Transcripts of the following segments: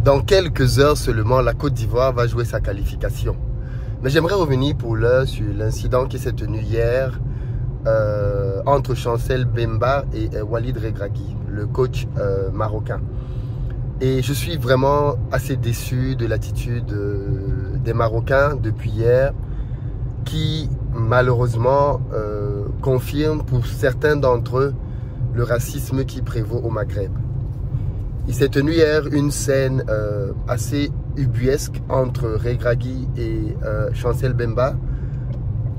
Dans quelques heures seulement, la Côte d'Ivoire va jouer sa qualification. Mais j'aimerais revenir pour l'heure sur l'incident qui s'est tenu hier entre Chancel Mbemba et Walid Regragui, le coach marocain. Et je suis vraiment assez déçu de l'attitude des Marocains depuis hier, qui malheureusement confirme pour certains d'entre eux le racisme qui prévaut au Maghreb. Il s'est tenu hier une scène assez ubuesque entre Regragui et Chancel Mbemba,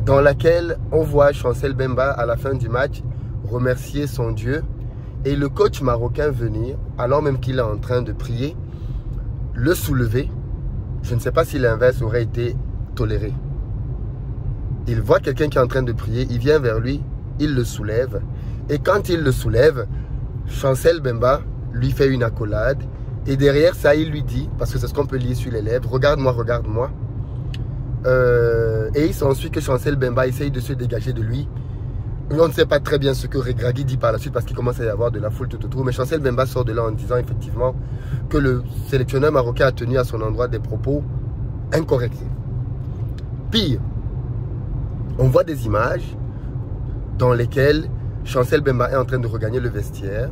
dans laquelle on voit Chancel Mbemba à la fin du match remercier son Dieu et le coach marocain venir, alors même qu'il est en train de prier, le soulever. Je ne sais pas si l'inverse aurait été toléré. Il voit quelqu'un qui est en train de prier, il vient vers lui, il le soulève. Et quand il le soulève, Chancel Mbemba lui fait une accolade. Et derrière ça, il lui dit, parce que c'est ce qu'on peut lire sur les lèvres, regarde-moi, regarde-moi. Et il s'ensuit que Chancel Mbemba essaye de se dégager de lui. On ne sait pas très bien ce que Regragui dit par la suite parce qu'il commence à y avoir de la foule tout autour. Mais Chancel Mbemba sort de là en disant effectivement que le sélectionneur marocain a tenu à son endroit des propos incorrects. Pire, on voit des images dans lesquelles Chancel Mbemba est en train de regagner le vestiaire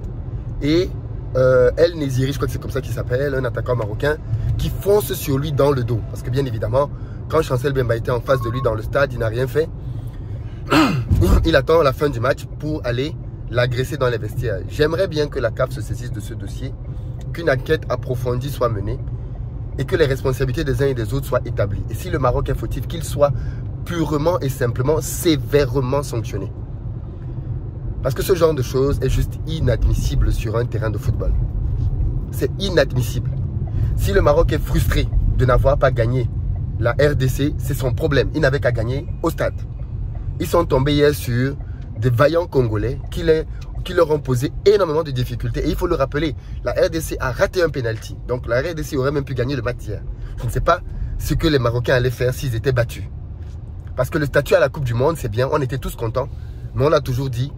et El Néziri, je crois que c'est comme ça qu'il s'appelle, un attaquant marocain, qui fonce sur lui dans le dos. Parce que bien évidemment, quand Chancel Mbemba était en face de lui dans le stade, il n'a rien fait. Il attend la fin du match pour aller l'agresser dans les vestiaires. J'aimerais bien que la CAF se saisisse de ce dossier, qu'une enquête approfondie soit menée et que les responsabilités des uns et des autres soient établies. Et si le Maroc est fautif, qu'il soit purement et simplement, sévèrement sanctionné. Parce que ce genre de choses est juste inadmissible sur un terrain de football. C'est inadmissible. Si le Maroc est frustré de n'avoir pas gagné la RDC, c'est son problème. Il n'avait qu'à gagner au stade. Ils sont tombés hier sur des vaillants Congolais qui leur ont posé énormément de difficultés. Et il faut le rappeler, la RDC a raté un penalty. Donc la RDC aurait même pu gagner le match hier. Je ne sais pas ce que les Marocains allaient faire s'ils étaient battus. Parce que le statut à la Coupe du Monde, c'est bien, on était tous contents. Mais on a toujours dit,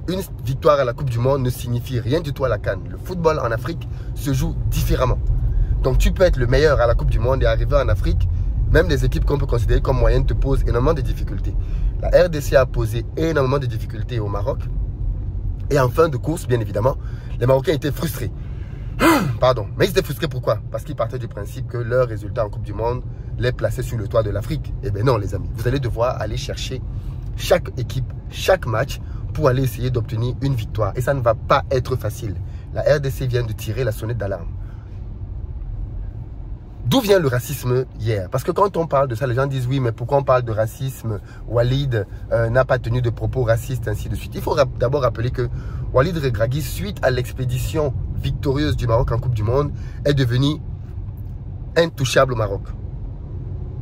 une victoire à la Coupe du Monde ne signifie rien du tout à la CAN. Le football en Afrique se joue différemment. Donc tu peux être le meilleur à la Coupe du Monde et arriver en Afrique, même des équipes qu'on peut considérer comme moyennes te posent énormément de difficultés. La RDC a posé énormément de difficultés au Maroc. Et en fin de course, bien évidemment, les Marocains étaient frustrés. Pardon. Mais ils étaient frustrés pourquoi? Parce qu'ils partaient du principe que leur résultat en Coupe du Monde les plaçait sur le toit de l'Afrique. Eh bien non, les amis. Vous allez devoir aller chercher chaque équipe, chaque match pour aller essayer d'obtenir une victoire. Et ça ne va pas être facile. La RDC vient de tirer la sonnette d'alarme. D'où vient le racisme hier? Parce que quand on parle de ça, les gens disent oui, mais pourquoi on parle de racisme? Walid n'a pas tenu de propos racistes, ainsi de suite. Il faut d'abord rappeler que Walid Regragui, suite à l'expédition victorieuse du Maroc en Coupe du Monde, est devenu intouchable au Maroc.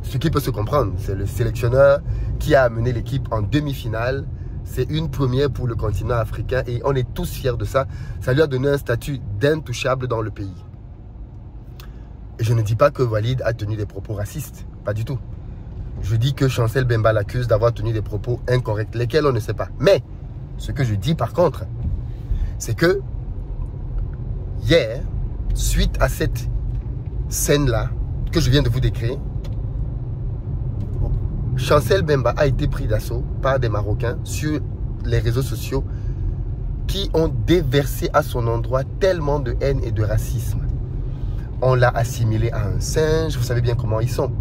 Ce qui peut se comprendre, c'est le sélectionneur qui a amené l'équipe en demi-finale. C'est une première pour le continent africain et on est tous fiers de ça. Ça lui a donné un statut d'intouchable dans le pays. Et je ne dis pas que Walid a tenu des propos racistes, pas du tout. Je dis que Chancel Mbemba l'accuse d'avoir tenu des propos incorrects, lesquels on ne sait pas. Mais, ce que je dis par contre, c'est que hier, suite à cette scène-là, que je viens de vous décrire, Chancel Mbemba a été pris d'assaut par des Marocains sur les réseaux sociaux qui ont déversé à son endroit tellement de haine et de racisme. On l'a assimilé à un singe, vous savez bien comment ils sont.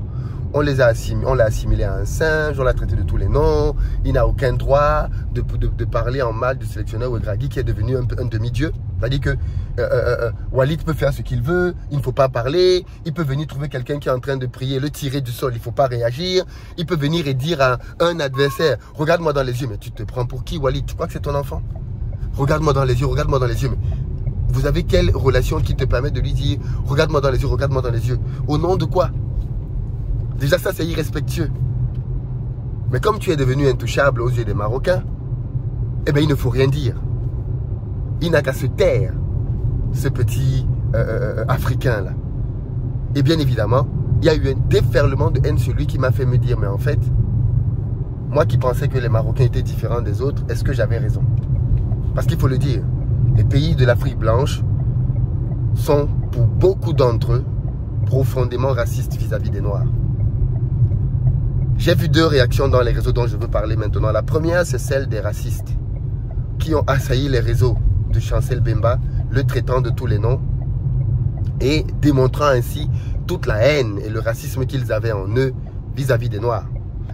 On l'a assimilé à un singe, on l'a traité de tous les noms. Il n'a aucun droit de parler en mal du sélectionneur Regragui qui est devenu un demi-dieu. C'est-à-dire que Walid peut faire ce qu'il veut, il ne faut pas parler. Il peut venir trouver quelqu'un qui est en train de prier, le tirer du sol, il ne faut pas réagir. Il peut venir et dire à un adversaire, regarde-moi dans les yeux, mais tu te prends pour qui Walid? Tu crois que c'est ton enfant? Regarde-moi dans les yeux, regarde-moi dans les yeux. Mais vous avez quelle relation qui te permet de lui dire regarde-moi dans les yeux, regarde-moi dans les yeux? Au nom de quoi? Déjà ça c'est irrespectueux. Mais comme tu es devenu intouchable aux yeux des Marocains, eh bien il ne faut rien dire. Il n'a qu'à se taire, ce petit Africain là. Et bien évidemment, il y a eu un déferlement de haine sur lui qui m'a fait me dire mais en fait, moi qui pensais que les Marocains étaient différents des autres, est-ce que j'avais raison? Parce qu'il faut le dire, les pays de l'Afrique blanche sont pour beaucoup d'entre eux profondément raciste vis-à-vis des Noirs. J'ai vu 2 réactions dans les réseaux dont je veux parler maintenant. La première, c'est celle des racistes qui ont assailli les réseaux de Chancel Bemba, le traitant de tous les noms et démontrant ainsi toute la haine et le racisme qu'ils avaient en eux vis-à-vis des Noirs.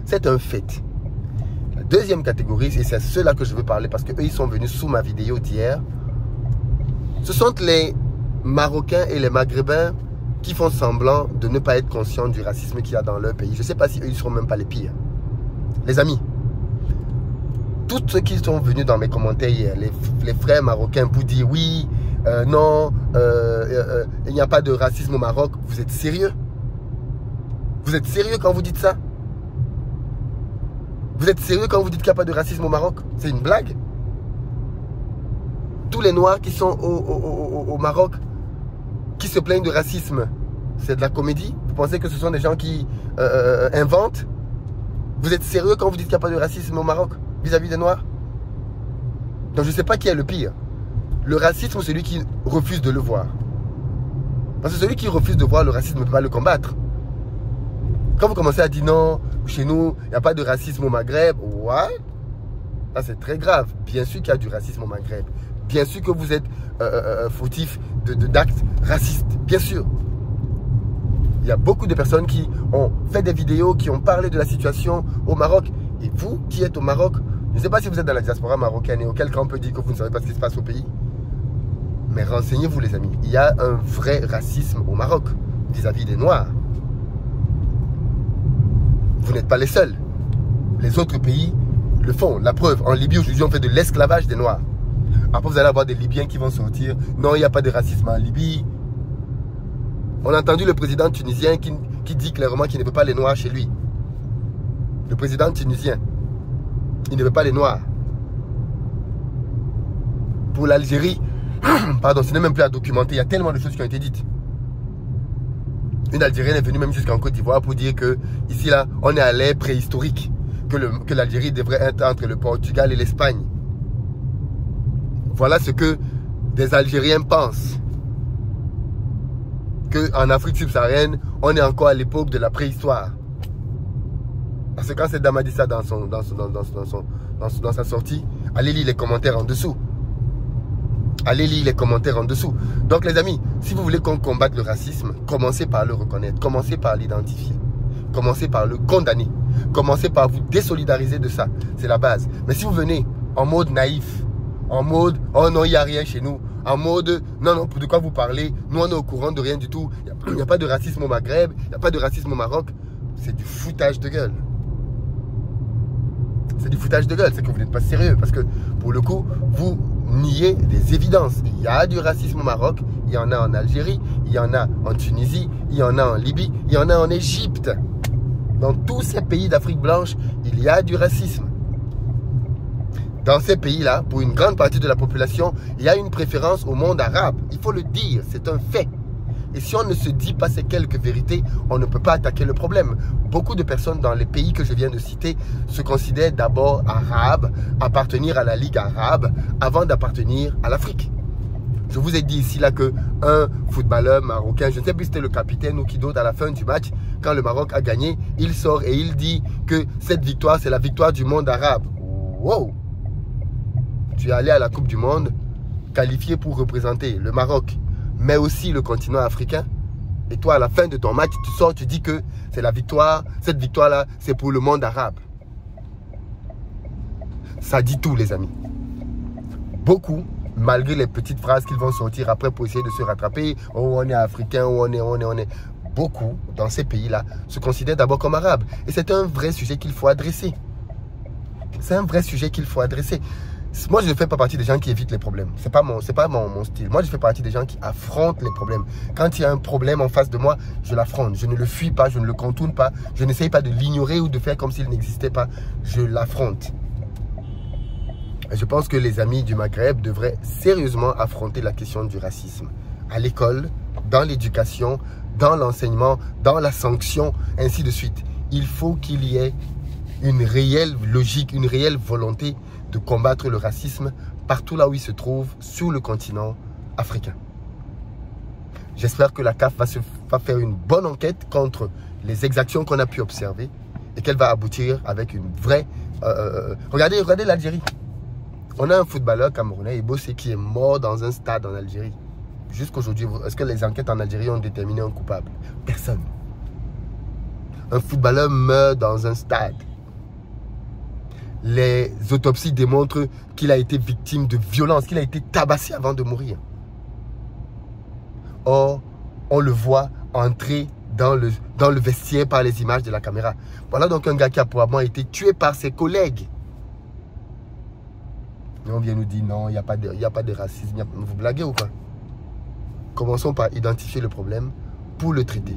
C'est un fait. La deuxième catégorie, et c'est ceux-là que je veux parler parce qu'eux, ils sont venus sous ma vidéo d'hier. Ce sont les Marocains et les Maghrébins qui font semblant de ne pas être conscients du racisme qu'il y a dans leur pays. Je ne sais pas si eux, ils ne seront même pas les pires. Les amis, tous ceux qui sont venus dans mes commentaires hier, les frères marocains pour dire oui, non, il n'y a pas de racisme au Maroc, vous êtes sérieux? Vous êtes sérieux quand vous dites ça? Vous êtes sérieux quand vous dites qu'il n'y a pas de racisme au Maroc? C'est une blague? Tous les Noirs qui sont au Maroc, qui se plaignent de racisme, c'est de la comédie? Vous pensez que ce sont des gens qui inventent? Vous êtes sérieux quand vous dites qu'il n'y a pas de racisme au Maroc vis-à-vis des Noirs? Donc je ne sais pas qui est le pire. Le racisme, c'est celui qui refuse de le voir. Parce que celui qui refuse de voir le racisme ne peut pas le combattre. Quand vous commencez à dire non, chez nous, il n'y a pas de racisme au Maghreb, ouais, ça c'est très grave. Bien sûr qu'il y a du racisme au Maghreb. Bien sûr que vous êtes fautif d'actes racistes. Bien sûr. Il y a beaucoup de personnes qui ont fait des vidéos, qui ont parlé de la situation au Maroc. Et vous qui êtes au Maroc, je ne sais pas si vous êtes dans la diaspora marocaine et auquel cas on peut dire que vous ne savez pas ce qui se passe au pays. Mais renseignez-vous les amis. Il y a un vrai racisme au Maroc vis-à-vis des Noirs. Vous n'êtes pas les seuls. Les autres pays le font. La preuve, en Libye aujourd'hui on fait de l'esclavage des Noirs. Après vous allez avoir des Libyens qui vont sortir. Non, il n'y a pas de racisme en Libye. On a entendu le président tunisien qui dit clairement qu'il ne veut pas les Noirs chez lui. Le président tunisien, il ne veut pas les Noirs. Pour l'Algérie, pardon, ce n'est même plus à documenter. Il y a tellement de choses qui ont été dites. Une Algérienne est venue même jusqu'en Côte d'Ivoire pour dire que ici là, on est à l'ère préhistorique, que l'Algérie devrait être entre le Portugal et l'Espagne. Voilà ce que des Algériens pensent. Qu'en Afrique subsaharienne, on est encore à l'époque de la préhistoire. Parce que quand cette dame a dit ça dans sa sortie, allez lire les commentaires en dessous. Allez lire les commentaires en dessous. Donc les amis, si vous voulez qu'on combatte le racisme, commencez par le reconnaître, commencez par l'identifier, commencez par le condamner, commencez par vous désolidariser de ça. C'est la base. Mais si vous venez en mode naïf, en mode oh non, il n'y a rien chez nous, en mode non, non, de quoi vous parlez, nous on est au courant de rien du tout, il n'y a pas de racisme au Maghreb, il n'y a pas de racisme au Maroc, c'est du foutage de gueule. C'est du foutage de gueule, c'est que vous n'êtes pas sérieux parce que pour le coup, vous niez des évidences. Il y a du racisme au Maroc, il y en a en Algérie, il y en a en Tunisie, il y en a en Libye, il y en a en Égypte. Dans tous ces pays d'Afrique blanche, il y a du racisme. Dans ces pays-là, pour une grande partie de la population, il y a une préférence au monde arabe. Il faut le dire, c'est un fait. Et si on ne se dit pas ces quelques vérités, on ne peut pas attaquer le problème. Beaucoup de personnes dans les pays que je viens de citer se considèrent d'abord arabes, appartenir à la Ligue arabe, avant d'appartenir à l'Afrique. Je vous ai dit ici là que un footballeur marocain, je ne sais plus si c'était le capitaine ou qui d'autre, à la fin du match, quand le Maroc a gagné, il sort et il dit que cette victoire, c'est la victoire du monde arabe. Wow! Tu es allé à la Coupe du Monde, qualifié pour représenter le Maroc, mais aussi le continent africain. Et toi, à la fin de ton match, tu sors, tu dis que c'est la victoire, cette victoire-là, c'est pour le monde arabe. Ça dit tout, les amis. Beaucoup, malgré les petites phrases qu'ils vont sortir après pour essayer de se rattraper, oh, on est africain, oh, on est. Beaucoup, dans ces pays-là, se considèrent d'abord comme arabes. Et c'est un vrai sujet qu'il faut adresser. C'est un vrai sujet qu'il faut adresser. Moi, je ne fais pas partie des gens qui évitent les problèmes. Ce n'est pas mon style. Moi, je fais partie des gens qui affrontent les problèmes. Quand il y a un problème en face de moi, je l'affronte. Je ne le fuis pas, je ne le contourne pas. Je n'essaye pas de l'ignorer ou de faire comme s'il n'existait pas. Je l'affronte. Et je pense que les amis du Maghreb devraient sérieusement affronter la question du racisme. À l'école, dans l'éducation, dans l'enseignement, dans la sanction, ainsi de suite. Il faut qu'il y ait une réelle logique, une réelle volonté de combattre le racisme partout là où il se trouve sur le continent africain. J'espère que la CAF va se va faire une bonne enquête contre les exactions qu'on a pu observer et qu'elle va aboutir avec une vraie... regardez l'Algérie. On a un footballeur camerounais, Ebossé, qui est mort dans un stade en Algérie. Jusqu'aujourd'hui, est-ce que les enquêtes en Algérie ont déterminé un coupable? Personne. Un footballeur meurt dans un stade. Les autopsies démontrent qu'il a été victime de violence, qu'il a été tabassé avant de mourir. Or, on le voit entrer dans le vestiaire par les images de la caméra. Voilà donc un gars qui a probablement été tué par ses collègues. Et on vient nous dire non, il n'y a pas de racisme. Vous blaguez ou quoi? Commençons par identifier le problème pour le traiter.